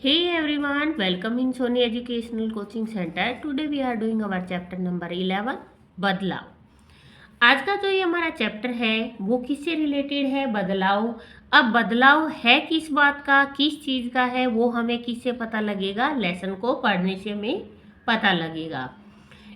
Hey everyone, welcome in Sony Educational Coaching Center. Today we are doing our chapter number 11 बदलाव। आज का जो ये हमारा चैप्टर है वो किससे रिलेटेड है? बदलाव। अब बदलाव है किस बात का, किस चीज़ का है, वो हमें किससे पता लगेगा? लेसन को पढ़ने से हमें पता लगेगा।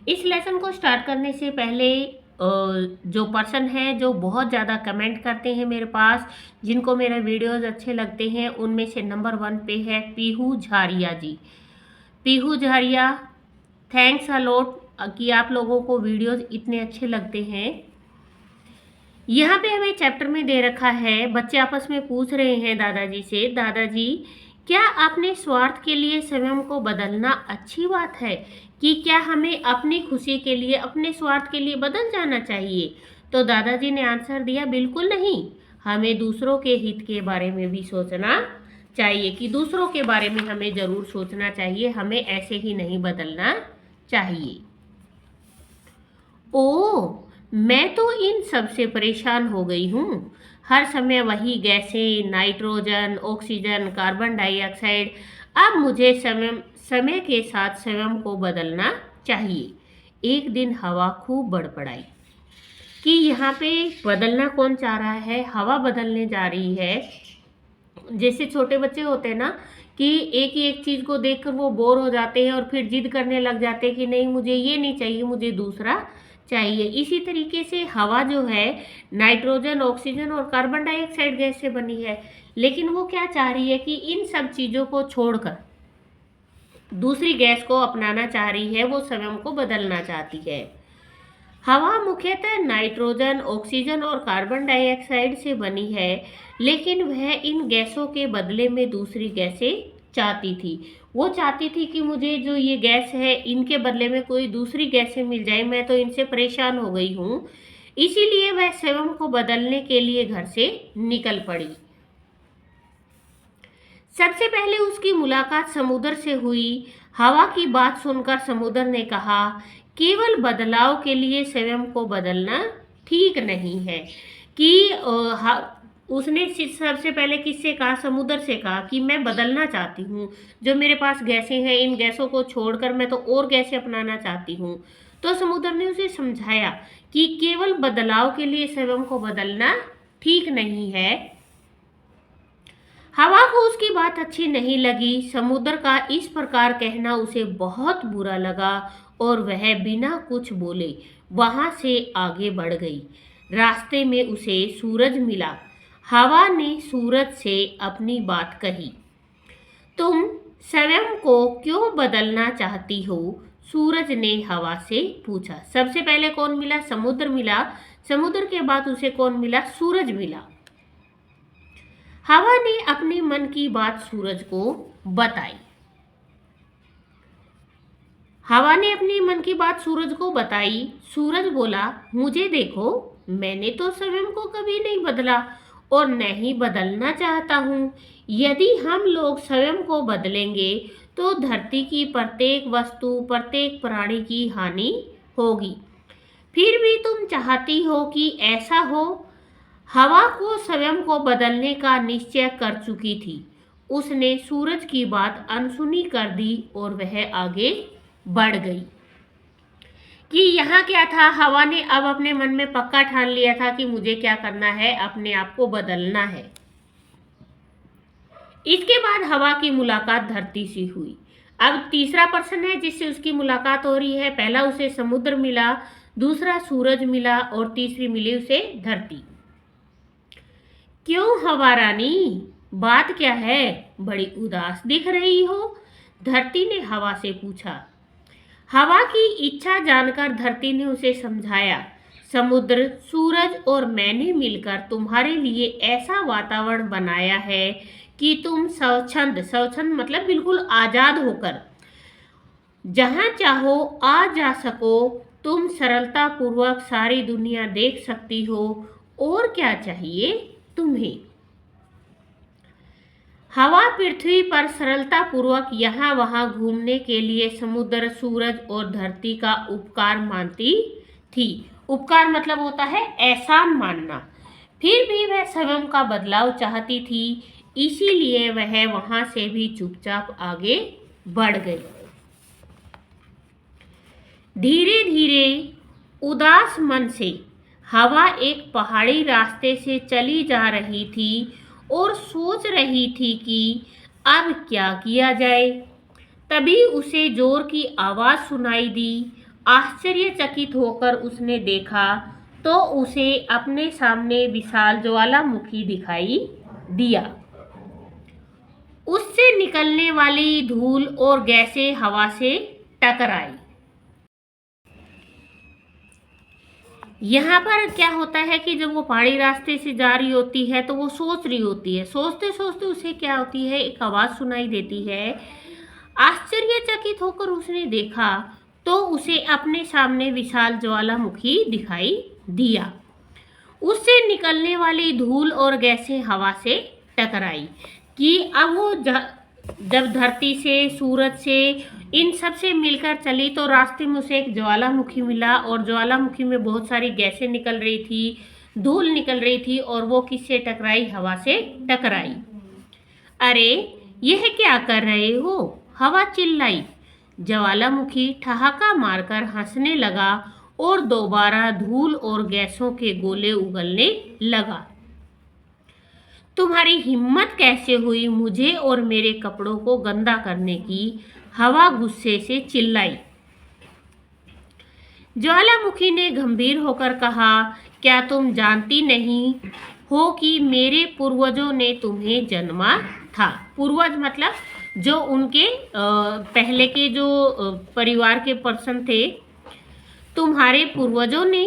इस लेसन को स्टार्ट करने से पहले जो पर्सन है जो बहुत ज़्यादा कमेंट करते हैं मेरे पास, जिनको मेरे वीडियोस अच्छे लगते हैं, उनमें से नंबर 1 पे है पीहू झारिया जी। पीहू झारिया, थैंक्स अ लॉट कि आप लोगों को वीडियोस इतने अच्छे लगते हैं। यहाँ पे हमें चैप्टर में दे रखा है, बच्चे आपस में पूछ रहे हैं दादाजी से, दादाजी क्या अपने स्वार्थ के लिए स्वयं को बदलना अच्छी बात है कि क्या हमें अपनी खुशी के लिए, अपने स्वार्थ के लिए बदल जाना चाहिए? तो दादाजी ने आंसर दिया, बिल्कुल नहीं, हमें दूसरों के हित के बारे में भी सोचना चाहिए, कि दूसरों के बारे में हमें ज़रूर सोचना चाहिए, हमें ऐसे ही नहीं बदलना चाहिए। ओह, मैं तो इन सब से परेशान हो गई हूँ। हर समय वही गैसें, नाइट्रोजन, ऑक्सीजन, कार्बन डाइऑक्साइड। अब मुझे समय समय के साथ स्वयं को बदलना चाहिए। एक दिन हवा खूब बड़बड़ाई कि यहाँ पे बदलना कौन चाह रहा है? हवा बदलने जा रही है। जैसे छोटे बच्चे होते हैं ना, कि एक ही एक चीज़ को देखकर वो बोर हो जाते हैं और फिर जिद करने लग जाते हैं कि नहीं, मुझे ये नहीं चाहिए, मुझे दूसरा चाहिए। इसी तरीके से हवा जो है नाइट्रोजन, ऑक्सीजन और कार्बन डाइऑक्साइड गैस से बनी है, लेकिन वो क्या चाह रही है कि इन सब चीज़ों को छोड़कर दूसरी गैस को अपनाना चाह रही है, वो स्वयं को बदलना चाहती है। हवा मुख्यतः नाइट्रोजन, ऑक्सीजन और कार्बन डाइऑक्साइड से बनी है, लेकिन वह इन गैसों के बदले में दूसरी गैसें चाहती थी। वो चाहती थी कि मुझे जो ये गैस है, इनके बदले में कोई दूसरी गैसें मिल जाए, मैं तो इनसे परेशान हो गई हूँ। इसीलिए वह स्वयं को बदलने के लिए घर से निकल पड़ी। सबसे पहले उसकी मुलाकात समुद्र से हुई। हवा की बात सुनकर समुद्र ने कहा, केवल बदलाव के लिए स्वयं को बदलना ठीक नहीं है। कि उसने सबसे पहले किससे कहा? समुद्र से कहा कि मैं बदलना चाहती हूँ, जो मेरे पास गैसें हैं, इन गैसों को छोड़कर मैं तो और गैसें अपनाना चाहती हूँ। तो समुद्र ने उसे समझाया कि केवल बदलाव के लिए स्वयं को बदलना ठीक नहीं है। हवा को उसकी बात अच्छी नहीं लगी। समुद्र का इस प्रकार कहना उसे बहुत बुरा लगा और वह बिना कुछ बोले वहां से आगे बढ़ गई। रास्ते में उसे सूरज मिला। हवा ने सूरज से अपनी बात कही, तुम स्वयं को क्यों बदलना चाहती हो? सूरज ने हवा से पूछा। सबसे पहले कौन मिला? समुद्र मिला। समुद्र के बाद उसे कौन मिला? सूरज मिला। हवा ने अपने मन की बात सूरज को बताई। हवा ने अपने मन की बात सूरज को बताई। सूरज बोला, मुझे देखो, मैंने तो स्वयं को कभी नहीं बदला और न ही बदलना चाहता हूँ। यदि हम लोग स्वयं को बदलेंगे तो धरती की प्रत्येक वस्तु, प्रत्येक प्राणी की हानि होगी। फिर भी तुम चाहती हो कि ऐसा हो? हवा को स्वयं को बदलने का निश्चय कर चुकी थी। उसने सूरज की बात अनसुनी कर दी और वह आगे बढ़ गई। कि यहाँ क्या था? हवा ने अब अपने मन में पक्का ठान लिया था कि मुझे क्या करना है, अपने आप को बदलना है। इसके बाद हवा की मुलाकात धरती से हुई। अब तीसरा पर्सन है जिससे उसकी मुलाकात हो रही है। पहला उसे समुद्र मिला, दूसरा सूरज मिला और तीसरी मिली उसे धरती। क्यों हवा रानी, बात क्या है? बड़ी उदास दिख रही हो, धरती ने हवा से पूछा। हवा की इच्छा जानकर धरती ने उसे समझाया, समुद्र, सूरज और मैंने मिलकर तुम्हारे लिए ऐसा वातावरण बनाया है कि तुम स्वच्छंद, स्वच्छंद मतलब बिल्कुल आजाद होकर जहां चाहो आ जा सको। तुम सरलता पूर्वक सारी दुनिया देख सकती हो। और क्या चाहिए तुम्हें? हवा पृथ्वी पर सरलता पूर्वक यहाँ वहाँ घूमने के लिए समुद्र, सूरज और धरती का उपकार मानती थी। उपकार मतलब होता है एहसान मानना। फिर भी वह स्वयं का बदलाव चाहती थी। इसीलिए वह वहां से भी चुपचाप आगे बढ़ गई। धीरे धीरे उदास मन से हवा एक पहाड़ी रास्ते से चली जा रही थी और सोच रही थी कि अब क्या किया जाए। तभी उसे जोर की आवाज सुनाई दी। आश्चर्यचकित होकर उसने देखा तो उसे अपने सामने विशाल ज्वालामुखी दिखाई दिया। उससे निकलने वाली धूल और गैसें हवा से टकराई। यहाँ पर क्या होता है कि जब वो पहाड़ी रास्ते से जा रही होती है तो वो सोच रही होती है, सोचते सोचते उसे क्या होती है, एक आवाज सुनाई देती है। आश्चर्यचकित होकर उसने देखा तो उसे अपने सामने विशाल ज्वालामुखी दिखाई दिया। उससे निकलने वाली धूल और गैसें हवा से टकराई कि अब वो जब धरती से, सूरज से, इन सब से मिलकर चली तो रास्ते में उसे एक ज्वालामुखी मिला और ज्वालामुखी में बहुत सारी गैसें निकल रही थी, धूल निकल रही थी और वो किससे टकराई, हवा से टकराई। अरे यह क्या कर रहे हो, हवा चिल्लाई। ज्वालामुखी ठहाका मारकर हंसने लगा और दोबारा धूल और गैसों के गोले उगलने लगा। तुम्हारी हिम्मत कैसे हुई मुझे और मेरे कपड़ों को गंदा करने की, हवा गुस्से से चिल्लाई। ज्वालामुखी ने गंभीर होकर कहा, क्या तुम जानती नहीं हो कि मेरे पूर्वजों ने तुम्हें जन्मा था। पूर्वज मतलब जो उनके पहले के जो परिवार के पर्सन थे, तुम्हारे पूर्वजों ने।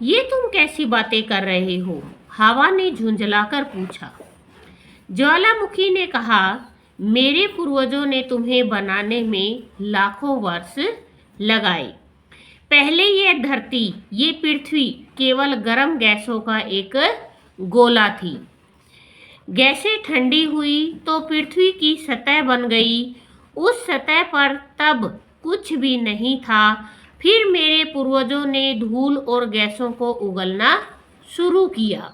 ये तुम कैसी बातें कर रहे हो, हवा ने झुंझलाकर पूछा। ज्वालामुखी ने कहा, मेरे पूर्वजों ने तुम्हें बनाने में लाखों वर्ष लगाए। पहले यह धरती, ये पृथ्वी केवल गर्म गैसों का एक गोला थी। गैसें ठंडी हुई तो पृथ्वी की सतह बन गई। उस सतह पर तब कुछ भी नहीं था। फिर मेरे पूर्वजों ने धूल और गैसों को उगलना शुरू किया,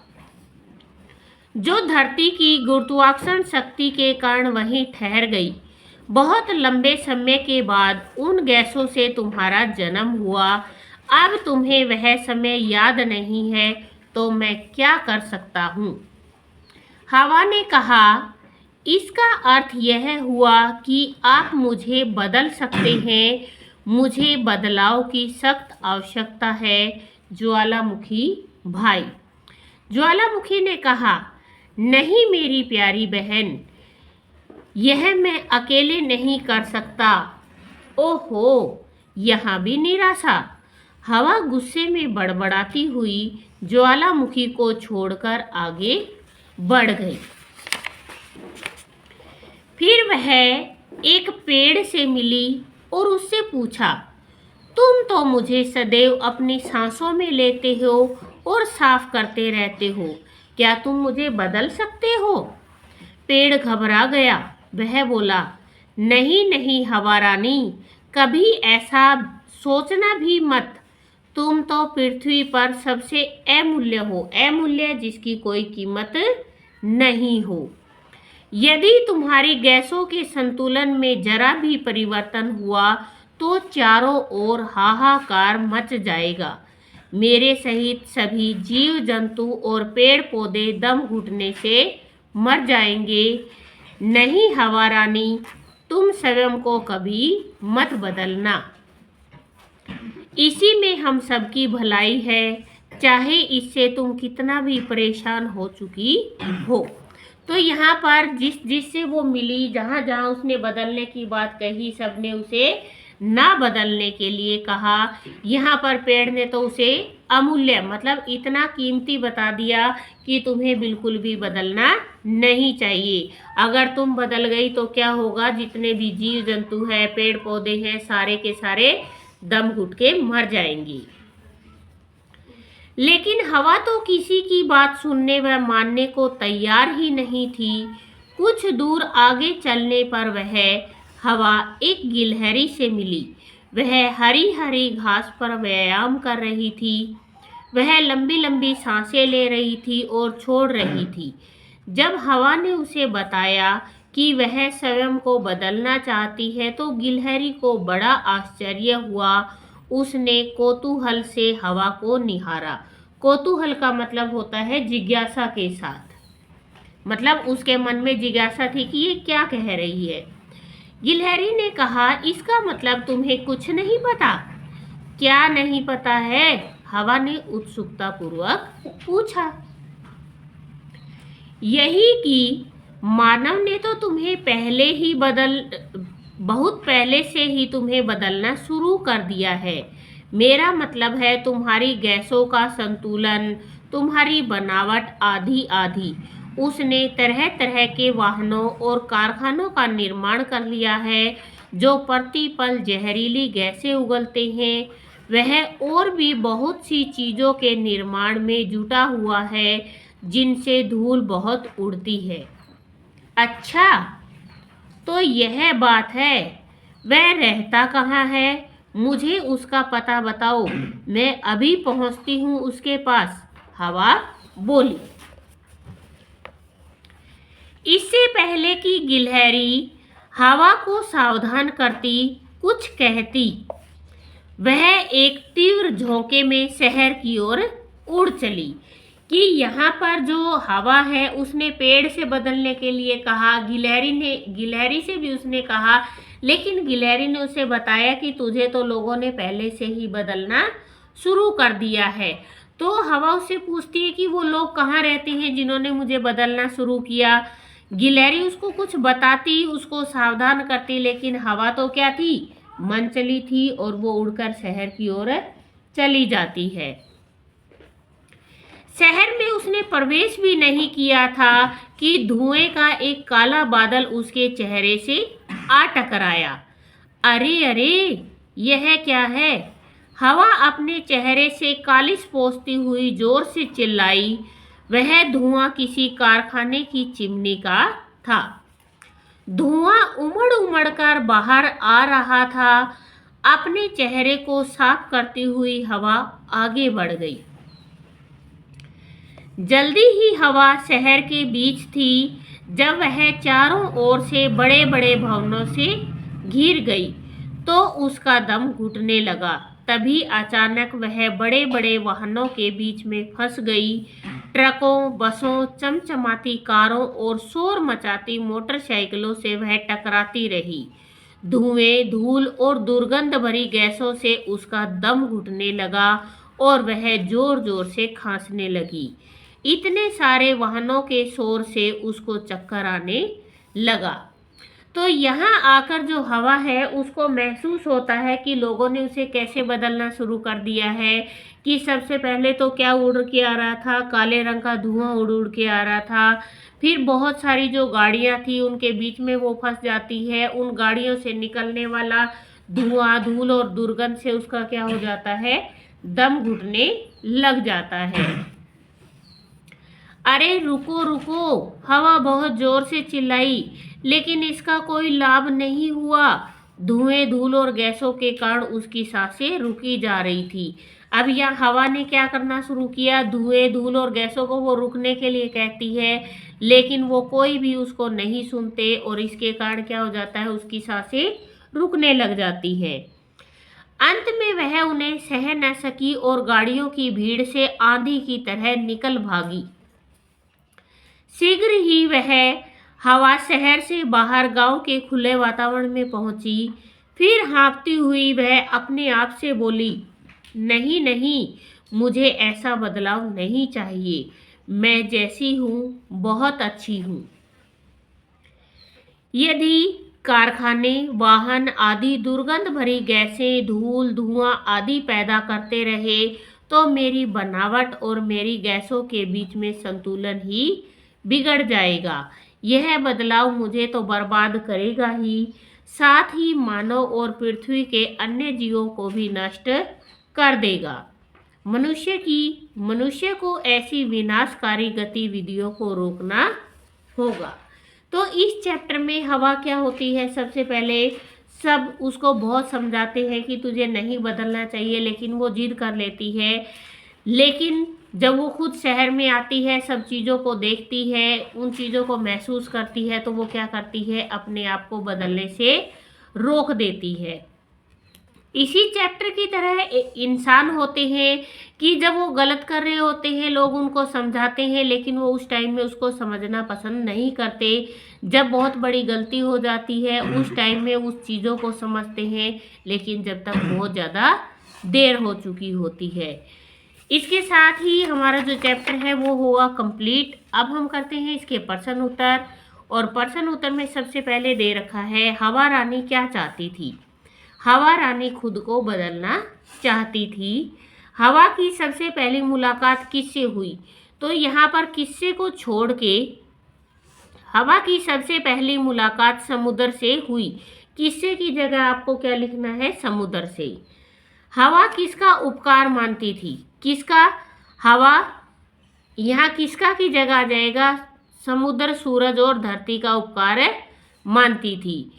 जो धरती की गुरुत्वाकर्षण शक्ति के कारण वहीं ठहर गई। बहुत लंबे समय के बाद उन गैसों से तुम्हारा जन्म हुआ। अब तुम्हें वह समय याद नहीं है तो मैं क्या कर सकता हूँ। हवा ने कहा, इसका अर्थ यह हुआ कि आप मुझे बदल सकते हैं। मुझे बदलाव की सख्त आवश्यकता है ज्वालामुखी भाई। ज्वालामुखी ने कहा, नहीं मेरी प्यारी बहन, यह मैं अकेले नहीं कर सकता। ओहो, यहाँ भी निराशा। हवा गुस्से में बड़बड़ाती हुई ज्वालामुखी को छोड़कर आगे बढ़ गई। फिर वह एक पेड़ से मिली और उससे पूछा, तुम तो मुझे सदैव अपनी सांसों में लेते हो और साफ करते रहते हो, क्या तुम मुझे बदल सकते हो। पेड़ घबरा गया। वह बोला, नहीं नहीं हवा रानी, कभी ऐसा सोचना भी मत। तुम तो पृथ्वी पर सबसे अमूल्य हो, अमूल्य जिसकी कोई कीमत नहीं हो। यदि तुम्हारी गैसों के संतुलन में जरा भी परिवर्तन हुआ तो चारों ओर हाहाकार मच जाएगा। मेरे सहित सभी जीव जंतु और पेड़ पौधे दम घुटने से मर जाएंगे। नहीं हवा रानी, तुम स्वयं को कभी मत बदलना। इसी में हम सबकी भलाई है, चाहे इससे तुम कितना भी परेशान हो चुकी हो। तो यहाँ पर जिससे वो मिली, जहाँ जहाँ उसने बदलने की बात कही, सबने उसे ना बदलने के लिए कहा। यहाँ पर पेड़ ने तो उसे अमूल्य मतलब इतना कीमती बता दिया कि तुम्हें बिल्कुल भी बदलना नहीं चाहिए। अगर तुम बदल गई तो क्या होगा, जितने भी जीव जंतु हैं, पेड़ पौधे हैं, सारे के सारे दम घुट के मर जाएंगी। लेकिन हवा तो किसी की बात सुनने व मानने को तैयार ही नहीं थी। कुछ दूर आगे चलने पर वह हवा एक गिलहरी से मिली। वह हरी हरी घास पर व्यायाम कर रही थी। वह लंबी लंबी सांसें ले रही थी और छोड़ रही थी। जब हवा ने उसे बताया कि वह स्वयं को बदलना चाहती है तो गिलहरी को बड़ा आश्चर्य हुआ। उसने कौतूहल से हवा को निहारा। कौतूहल का मतलब होता है जिज्ञासा के साथ, मतलब उसके मन में जिज्ञासा थी कि ये क्या कह रही है। गिलहरी ने कहा, इसका मतलब तुम्हें कुछ नहीं पता? क्या नहीं पता है? हवा ने उत्सुकता पूर्वक पूछा। यही कि मानव ने तो तुम्हें बहुत पहले से ही तुम्हें बदलना शुरू कर दिया है। मेरा मतलब है तुम्हारी गैसों का संतुलन, तुम्हारी बनावट आधी आधी। उसने तरह तरह के वाहनों और कारखानों का निर्माण कर लिया है जो प्रतिपल जहरीली गैसें उगलते हैं। वह और भी बहुत सी चीज़ों के निर्माण में जुटा हुआ है जिनसे धूल बहुत उड़ती है। अच्छा, तो यह बात है। वह रहता कहाँ है? मुझे उसका पता बताओ, मैं अभी पहुंचती हूँ उसके पास, हवा बोली। इससे पहले कि गिलहरी हवा को सावधान करती, कुछ कहती, वह एक तीव्र झोंके में शहर की ओर उड़ चली। कि यहाँ पर जो हवा है उसने पेड़ से बदलने के लिए कहा, गिलहरी से भी उसने कहा, लेकिन गिलहरी ने उसे बताया कि तुझे तो लोगों ने पहले से ही बदलना शुरू कर दिया है। तो हवा उससे पूछती है कि वो लोग कहाँ रहते हैं जिन्होंने मुझे बदलना शुरू किया। गिलहरी उसको कुछ बताती, उसको सावधान करती, लेकिन हवा तो क्या थी, मन चली थी और वो उड़कर शहर की ओर चली जाती है। शहर में उसने प्रवेश भी नहीं किया था कि धुएं का एक काला बादल उसके चेहरे से आ टकराया। अरे अरे, यह क्या है? हवा अपने चेहरे से कालिश पोंछती हुई जोर से चिल्लाई। वह धुआं किसी कारखाने की चिमनी का था। धुआं उमड़ उमड़ कर बाहर आ रहा था। अपने चेहरे को साफ करती हुई हवा आगे बढ़ गई। जल्दी ही हवा शहर के बीच थी। जब वह चारों ओर से बड़े बड़े भवनों से घिर गई तो उसका दम घुटने लगा। तभी अचानक वह बड़े बड़े वाहनों के बीच में फंस गई। ट्रकों, बसों, चमचमाती कारों और शोर मचाती मोटरसाइकिलों से वह टकराती रही। धुएं, धूल और दुर्गंध भरी गैसों से उसका दम घुटने लगा और वह जोर जोर से खांसने लगी। इतने सारे वाहनों के शोर से उसको चक्कर आने लगा। तो यहाँ आकर जो हवा है उसको महसूस होता है कि लोगों ने उसे कैसे बदलना शुरू कर दिया है। कि सबसे पहले तो क्या उड़ के आ रहा था, काले रंग का धुआं उड़ उड़ के आ रहा था। फिर बहुत सारी जो गाड़ियाँ थी उनके बीच में वो फंस जाती है। उन गाड़ियों से निकलने वाला धुआं, धूल और दुर्गंध से उसका क्या हो जाता है, दम घुटने लग जाता है। अरे रुको रुको, हवा बहुत जोर से चिल्लाई, लेकिन इसका कोई लाभ नहीं हुआ। धुएं, धूल और गैसों के कारण उसकी सांसें रुकी जा रही थी। अब यहाँ हवा ने क्या करना शुरू किया, धुएं, धूल और गैसों को वो रुकने के लिए कहती है, लेकिन वो कोई भी उसको नहीं सुनते और इसके कारण क्या हो जाता है, उसकी सांसें रुकने लग जाती है। अंत में वह उन्हें सह न सकी और गाड़ियों की भीड़ से आंधी की तरह निकल भागी। शीघ्र ही वह हवा शहर से बाहर गांव के खुले वातावरण में पहुंची। फिर हाँफती हुई वह अपने आप से बोली, नहीं नहीं, मुझे ऐसा बदलाव नहीं चाहिए। मैं जैसी हूँ बहुत अच्छी हूँ। यदि कारखाने, वाहन आदि दुर्गंध भरी गैसें, धूल, धुआं आदि पैदा करते रहे तो मेरी बनावट और मेरी गैसों के बीच में संतुलन ही बिगड़ जाएगा। यह बदलाव मुझे तो बर्बाद करेगा ही, साथ ही मानव और पृथ्वी के अन्य जीवों को भी नष्ट कर देगा। मनुष्य को ऐसी विनाशकारी गतिविधियों को रोकना होगा। तो इस चैप्टर में हवा क्या होती है, सबसे पहले सब उसको बहुत समझाते हैं कि तुझे नहीं बदलना चाहिए, लेकिन वो जिद कर लेती है। लेकिन जब वो खुद शहर में आती है, सब चीज़ों को देखती है, उन चीज़ों को महसूस करती है, तो वो क्या करती है, अपने आप को बदलने से रोक देती है। इसी चैप्टर की तरह इंसान होते हैं कि जब वो गलत कर रहे होते हैं, लोग उनको समझाते हैं, लेकिन वो उस टाइम में उसको समझना पसंद नहीं करते। जब बहुत बड़ी गलती हो जाती है, उस टाइम में उस चीज़ों को समझते हैं, लेकिन जब तक बहुत ज़्यादा देर हो चुकी होती है। इसके साथ ही हमारा जो चैप्टर है वो हुआ कंप्लीट। अब हम करते हैं इसके प्रश्न उत्तर, और प्रश्न उत्तर में सबसे पहले दे रखा है, हवा रानी क्या चाहती थी। हवा रानी खुद को बदलना चाहती थी। हवा की सबसे पहली मुलाकात किससे हुई, तो यहाँ पर किससे को छोड़ के हवा की सबसे पहली मुलाकात समुद्र से हुई। किससे की जगह आपको क्या लिखना है, समुद्र से। हवा किसका उपकार मानती थी, किसका, हवा यहाँ किसका की जगह आ जाएगा, समुद्र, सूरज और धरती का उपकार मानती थी।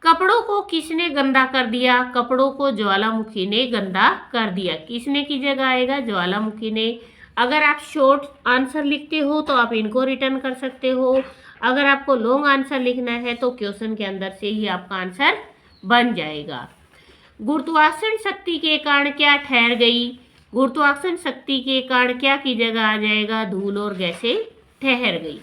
कपड़ों को किसने गंदा कर दिया, कपड़ों को ज्वालामुखी ने गंदा कर दिया। किसने की जगह आएगा, ज्वालामुखी ने। अगर आप शॉर्ट आंसर लिखते हो तो आप इनको रिटर्न कर सकते हो। अगर आपको लॉन्ग आंसर लिखना है तो क्वेश्चन के अंदर से ही आपका आंसर बन जाएगा। गुरुत्वाकर्षण शक्ति के कारण क्या ठहर गई, गुरुत्वाकर्षण शक्ति के कारण क्या की जगह आ जाएगा, धूल और गैसें ठहर गई।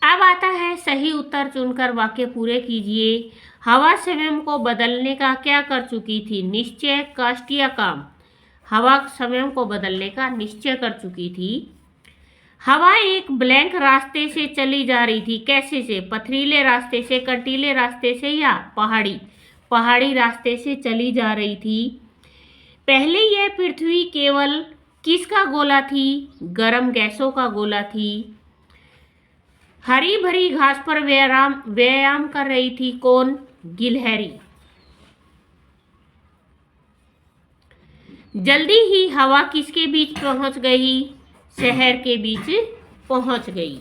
अब आता है सही उत्तर चुनकर वाक्य पूरे कीजिए। हवा स्वयं को बदलने का क्या कर चुकी थी, निश्चय, कष्ट या काम। हवा स्वयं को बदलने का निश्चय कर चुकी थी। हवा एक ब्लैंक रास्ते से चली जा रही थी, कैसे से, पथरीले रास्ते से, कंटीले रास्ते से या पहाड़ी रास्ते से चली जा रही थी। पहले यह पृथ्वी केवल किसका गोला थी, गर्म गैसों का गोला थी। हरी भरी घास पर व्यायाम कर रही थी, कौन, गिलहरी। जल्दी ही हवा किसके बीच पहुंच गई, शहर के बीच पहुंच गई।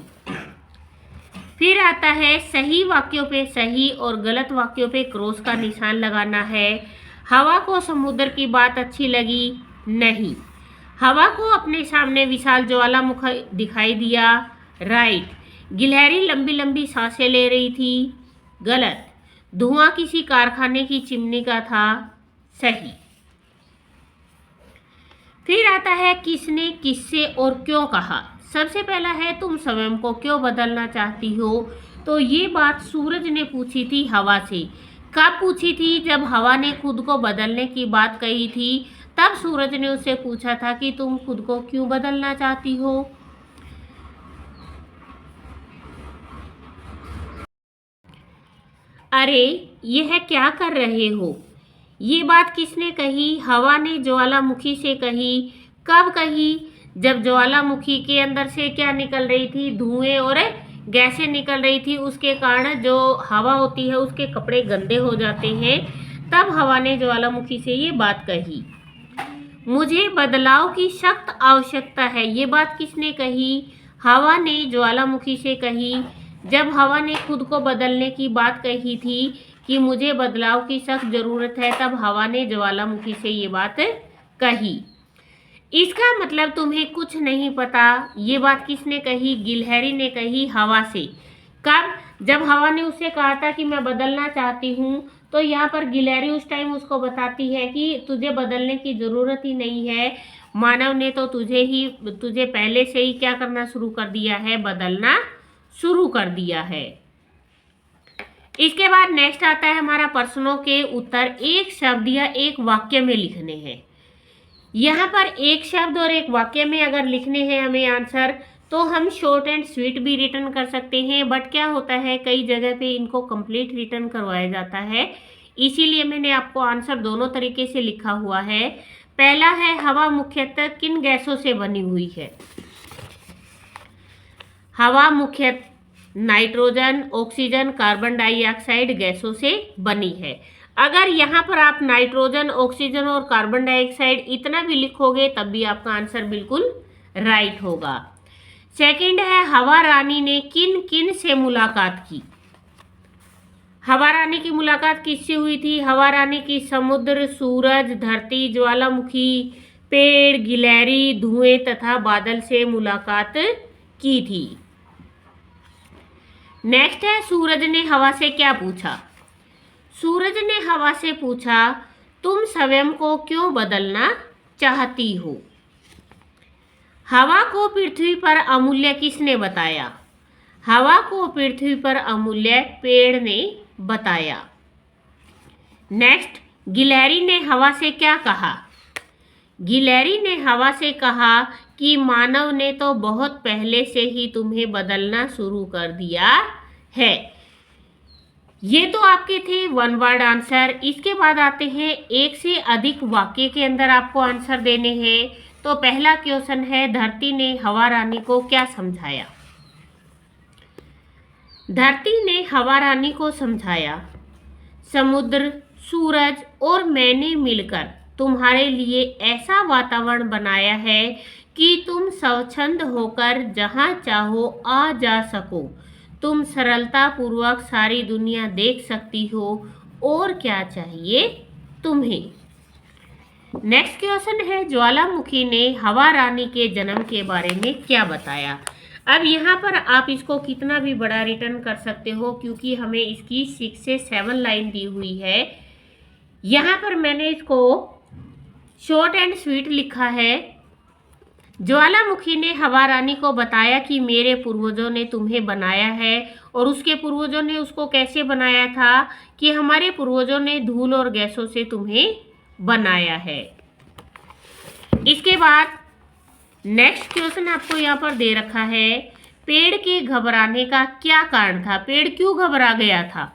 फिर आता है सही वाक्यों पे सही और गलत वाक्यों पे क्रॉस का निशान लगाना है। हवा को समुद्र की बात अच्छी लगी, नहीं। हवा को अपने सामने विशाल ज्वालामुखी दिखाई दिया, राइट। गिलहरी लंबी लंबी सांसें ले रही थी, गलत। धुआं किसी कारखाने की चिमनी का था, सही। फिर आता है किसने किससे और क्यों कहा। सबसे पहला है तुम स्वयं को क्यों बदलना चाहती हो, तो ये बात सूरज ने पूछी थी हवा से। कब पूछी थी, जब हवा ने खुद को बदलने की बात कही थी, तब सूरज ने उससे पूछा था कि तुम खुद को क्यों बदलना चाहती हो। अरे यह क्या कर रहे हो, ये बात किसने कही, हवा ने ज्वालामुखी से कही। कब कही, जब ज्वालामुखी के अंदर से क्या निकल रही थी, धुएं और गैसें निकल रही थी, उसके कारण जो हवा होती है उसके कपड़े गंदे हो जाते हैं, तब हवा ने ज्वालामुखी से ये बात कही। मुझे बदलाव की सख्त आवश्यकता है, ये बात किसने कही, हवा ने ज्वालामुखी से कही। जब हवा ने खुद को बदलने की बात कही थी कि मुझे बदलाव की सख्त ज़रूरत है, तब हवा ने ज्वालामुखी से ये बात कही। इसका मतलब तुम्हें कुछ नहीं पता, ये बात किसने कही, गिलहरी ने कही हवा से। कब, जब हवा ने उससे कहा था कि मैं बदलना चाहती हूँ, तो यहाँ पर गिलहरी उस टाइम उसको बताती है कि तुझे बदलने की ज़रूरत ही नहीं है, मानव ने तो तुझे पहले से ही क्या करना शुरू कर दिया है, बदलना शुरू कर दिया है। इसके बाद नेक्स्ट आता है हमारा प्रश्नों के उत्तर। एक शब्द या एक वाक्य में लिखने हैं। यहाँ पर एक शब्द और एक वाक्य में अगर लिखने हैं हमें आंसर, तो हम शॉर्ट एंड स्वीट भी रिटर्न कर सकते हैं, बट क्या होता है कई जगह पे इनको कंप्लीट रिटर्न करवाया जाता है, इसीलिए मैंने आपको आंसर दोनों तरीके से लिखा हुआ है। पहला है हवा मुख्यतः किन गैसों से बनी हुई है, हवा मुख्यतः नाइट्रोजन, ऑक्सीजन, कार्बन डाइऑक्साइड गैसों से बनी है। अगर यहाँ पर आप नाइट्रोजन, ऑक्सीजन और कार्बन डाइऑक्साइड इतना भी लिखोगे तब भी आपका आंसर बिल्कुल राइट होगा। सेकंड है हवा रानी ने किन किन से मुलाकात की। हवा रानी की मुलाकात किससे हुई थी, हवा रानी की समुद्र, सूरज, धरती, ज्वालामुखी, पेड़, गिलहरी, धुएं तथा बादल से मुलाकात की थी। नेक्स्ट है, सूरज ने हवा से क्या पूछा? सूरज ने हवा से पूछा, तुम स्वयं को क्यों बदलना चाहती हो? हवा को पृथ्वी पर अमूल्य किसने बताया? हवा को पृथ्वी पर अमूल्य पेड़ ने बताया। नेक्स्ट, गिलहरी ने हवा से क्या कहा? गिलहरी ने हवा से कहा कि मानव ने तो बहुत पहले से ही तुम्हें बदलना शुरू कर दिया है। ये तो आपके थे वन वर्ड आंसर। इसके बाद आते हैं एक से अधिक वाक्य के अंदर आपको आंसर देने हैं। तो पहला क्वेश्चन है, धरती ने हवा रानी को क्या समझाया? धरती ने हवा रानी को समझाया, समुद्र, सूरज और मैंने मिलकर तुम्हारे लिए ऐसा वातावरण बनाया है कि तुम स्वच्छंद होकर जहाँ चाहो आ जा सको। तुम सरलता पूर्वक सारी दुनिया देख सकती हो। और क्या चाहिए तुम्हें? नेक्स्ट क्वेश्चन है, ज्वालामुखी ने हवा रानी के जन्म के बारे में क्या बताया? अब यहाँ पर आप इसको कितना भी बड़ा रिटर्न कर सकते हो, क्योंकि हमें इसकी 6 से 7 लाइन दी हुई है। यहाँ पर मैंने इसको शॉर्ट एंड स्वीट लिखा है। ज्वालामुखी ने हवा रानी को बताया कि मेरे पूर्वजों ने तुम्हें बनाया है। और उसके पूर्वजों ने उसको कैसे बनाया था? कि हमारे पूर्वजों ने धूल और गैसों से तुम्हें बनाया है। इसके बाद नेक्स्ट क्वेश्चन आपको यहाँ पर दे रखा है, पेड़ के घबराने का क्या कारण था? पेड़ क्यों घबरा गया था?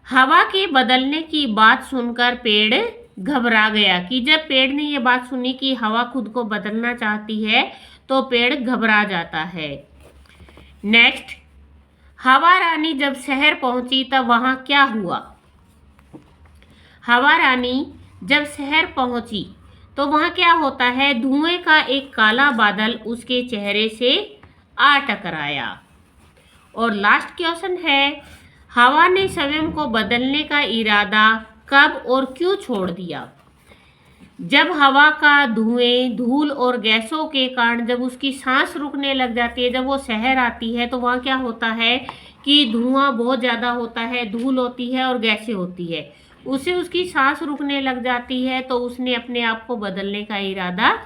हवा के बदलने की बात सुनकर पेड़ घबरा गया। कि जब पेड़ ने ये बात सुनी कि हवा खुद को बदलना चाहती है तो पेड़ घबरा जाता है। नेक्स्ट, हवा रानी जब शहर पहुंची तब वहां क्या हुआ? हवा रानी जब शहर पहुंची तो वहां क्या होता है? धुएं का एक काला बादल उसके चेहरे से आ टकराया। और लास्ट क्वेश्चन है, हवा ने स्वयं को बदलने का इरादा कब और क्यों छोड़ दिया? जब हवा का धुएं, धूल और गैसों के कारण जब उसकी सांस रुकने लग जाती है, जब वो शहर आती है तो वहाँ क्या होता है कि धुआं बहुत ज़्यादा होता है, धूल होती है और गैसें होती है। उसे उसकी सांस रुकने लग जाती है तो उसने अपने आप को बदलने का इरादा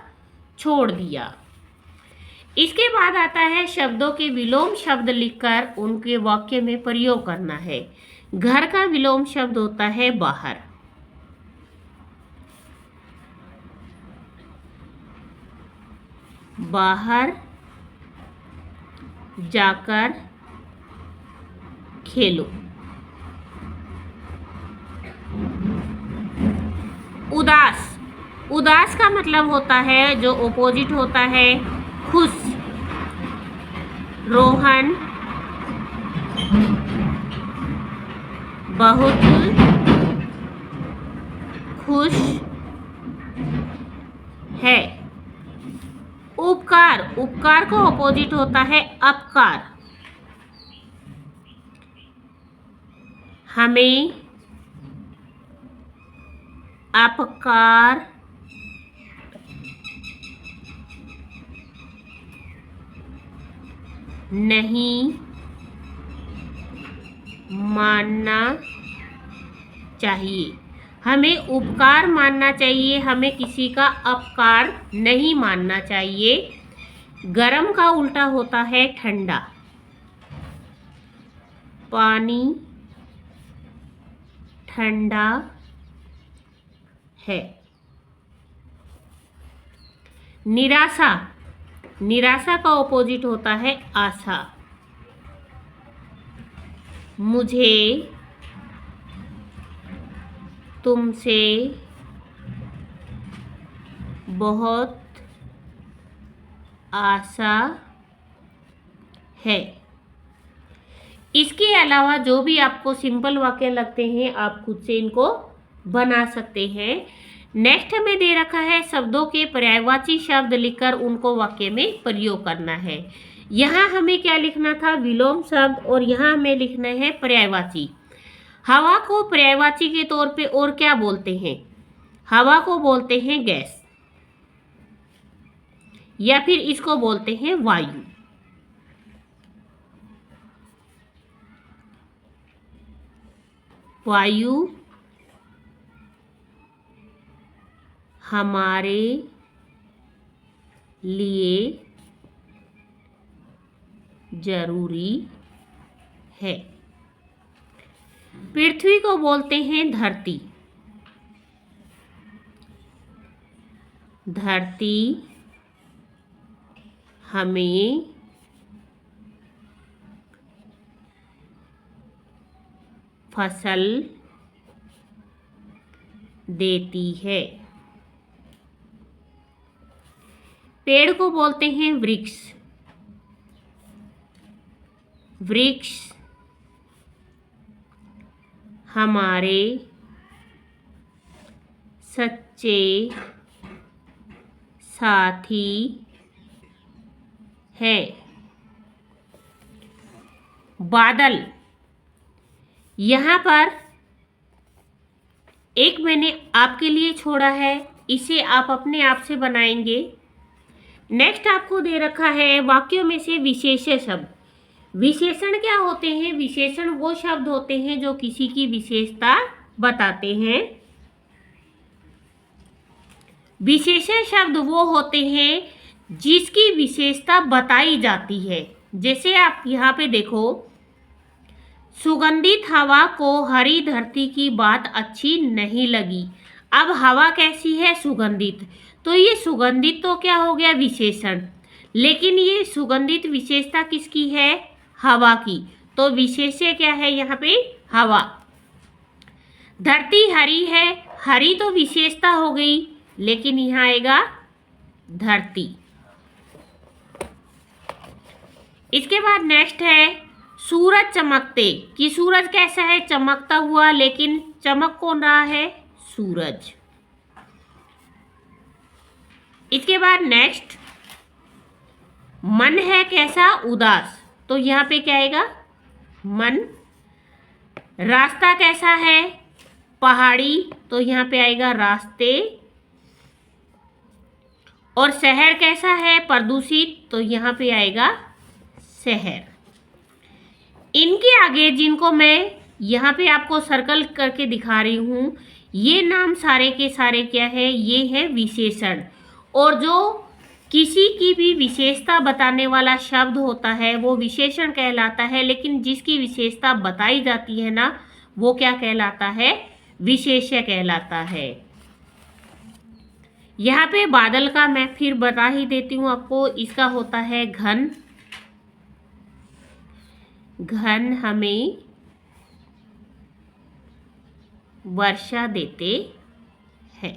छोड़ दिया। इसके बाद आता है, शब्दों के विलोम शब्द लिखकर उनके वाक्य में प्रयोग करना है। घर का विलोम शब्द होता है बाहर। बाहर जाकर खेलो। उदास, उदास का मतलब होता है जो ऑपोजिट होता है खुश। रोहन बहुत खुश है। उपकार, उपकार का ऑपोजिट होता है अपकार। हमें अपकार नहीं मानना चाहिए। हमें उपकार मानना चाहिए, हमें किसी का अपकार नहीं मानना चाहिए। गरम का उल्टा होता है ठंडा। पानी ठंडा है। निराशा, निराशा का ऑपोजिट होता है आशा। मुझे तुमसे बहुत आशा है। इसके अलावा जो भी आपको सिंपल वाक्य लगते हैं आप खुद से इनको बना सकते हैं। नेक्स्ट हमें दे रखा है, शब्दों के पर्यायवाची शब्द लिखकर उनको वाक्य में प्रयोग करना है। यहाँ हमें क्या लिखना था? विलोम शब्द। और यहाँ हमें लिखना है पर्यायवाची। हवा को पर्यायवाची के तौर पे और क्या बोलते हैं? हवा को बोलते हैं गैस। या फिर इसको बोलते हैं वायु। वायु हमारे लिए जरूरी है। पृथ्वी को बोलते हैं धरती। धरती हमें फसल देती है। पेड़ को बोलते हैं वृक्ष। वृक्ष हमारे सच्चे साथी है। बादल, यहाँ पर एक मैंने आपके लिए छोड़ा है, इसे आप अपने आप से बनाएंगे। नेक्स्ट आपको दे रखा है वाक्यों में से विशेष्य शब्द। विशेषण क्या होते हैं? विशेषण वो शब्द होते हैं जो किसी की विशेषता बताते हैं। विशेषण शब्द वो होते हैं जिसकी विशेषता बताई जाती है। जैसे आप यहाँ पे देखो, सुगंधित हवा को हरी धरती की बात अच्छी नहीं लगी। अब हवा कैसी है? सुगंधित। तो ये सुगंधित तो क्या हो गया? विशेषण। लेकिन ये सुगंधित विशेषता किसकी है? हवा की। तो विशेष्य क्या है यहाँ पे? हवा। धरती हरी है, हरी तो विशेषता हो गई, लेकिन यहाँ आएगा धरती। इसके बाद नेक्स्ट है सूरज चमकते, कि सूरज कैसा है? चमकता हुआ, लेकिन चमक कौन रहा है? सूरज। इसके बाद नेक्स्ट, मन है कैसा? उदास। तो यहाँ पे क्या आएगा? मन। रास्ता कैसा है? पहाड़ी। तो यहाँ पे आएगा रास्ते। और शहर कैसा है? प्रदूषित। तो यहाँ पे आएगा शहर। इनके आगे जिनको मैं यहाँ पे आपको सर्कल करके दिखा रही हूँ, ये नाम सारे के सारे क्या है? ये है विशेषण। और जो किसी की भी विशेषता बताने वाला शब्द होता है वो विशेषण कहलाता है, लेकिन जिसकी विशेषता बताई जाती है ना, वो क्या कहलाता है? विशेष्य कहलाता है। यहाँ पे बादल का मैं फिर बता ही देती हूँ आपको। इसका होता है घन। घन हमें वर्षा देते हैं।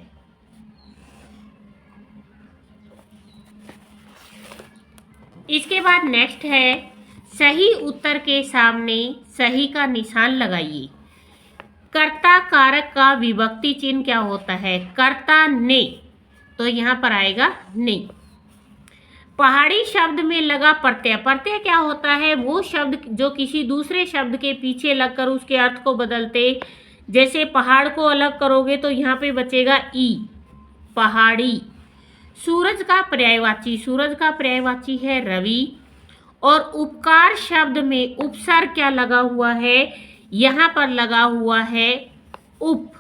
इसके बाद नेक्स्ट है सही उत्तर के सामने सही का निशान लगाइए। कर्ता कारक का विभक्ति चिन्ह क्या होता है? कर्ता ने। तो यहाँ पर आएगा ने। पहाड़ी शब्द में लगा प्रत्यय। प्रत्यय क्या होता है? वो शब्द जो किसी दूसरे शब्द के पीछे लगकर उसके अर्थ को बदलते। जैसे पहाड़ को अलग करोगे तो यहाँ पे बचेगा ई, पहाड़ी। सूरज का पर्यायवाची, सूरज का पर्यायवाची है रवि। और उपकार शब्द में उपसर्ग क्या लगा हुआ है? यहाँ पर लगा हुआ है उप।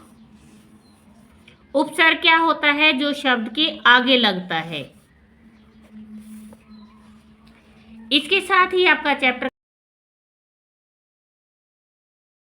उपसर्ग क्या होता है? जो शब्द के आगे लगता है। इसके साथ ही आपका चैप्टर